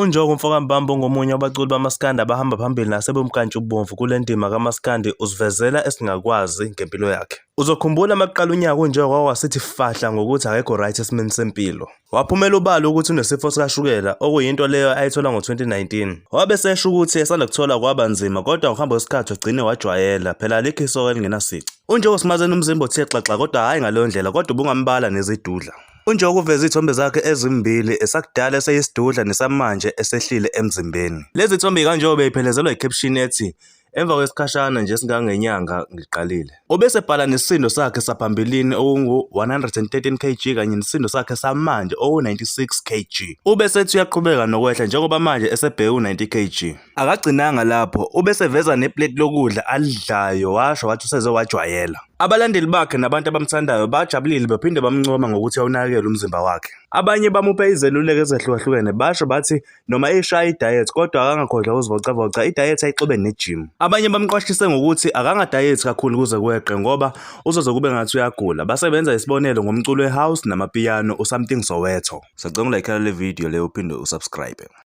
UNjoko umfokambamba ongomunye wabaculi bamaskandi abahamba phambili nasebomkantshi kule ndima kamaskandi usivezela esingakwazi ngempilo yakhe. Uzokhumbula makuqala unyaka uNjoko wasithi fahla ngokuthi akekho right esimeni sempilo. Waphumela ubalo ukuthi unesifo sikashukela okuyinto leyo ayithola ngo-2019. Wabe sesho ukuthi esanda kuthola kwaba nzima kodwa ngokuhamba kwesikhathi wagcine wajwayela phela alikho isoka elingenasici. UNjoko simazene umzimba othe xaxa kodwa hhayi ngaleyo ndlela kodwa ubungambala nezidudla. UNjoko uveze izithombe zakhe ezimbili esakudala eseyisidudla nesamanje esehlile emzimbeni. Lezi zithombe kanjalo beyiphelezelwa i-caption ethi emva kwesikhashana nje singangenyanga ngiqalile. Ubese bhala nesisindo sakhe saphambilini okungu-113 kg kanye nesisindo sakhe samanje oku-96 kg. Ubese ethi uyaqhubeka nokwehla njengoba manje esebheke u-90 kg. Akagcinanga lapho, ubese veza neplate lokudla alidlayo washo wathi useze wajwayela. Abalandeli bakhe nabantu abamthandayo bajabulile bephinde bamncoma ngokuthi awunakekele umzimba wakhe. Abanye bamuphe izeluleko ezahlukahlukene basho bathi noma eshaya i-diet kodwa akangakhohlwa ukuzivocavoca, i-diet ayixube ne-gym. Abanye bamqwashise ngokuthi akangadayethi kakhulu kuze kweqe ngoba uzoze kube ngathi uyagula. Basebenza isibonelo ngomculo we-house namapiyano uSomething Soweto. Sacela ulayikhala le video leyo uphinde usubscribe.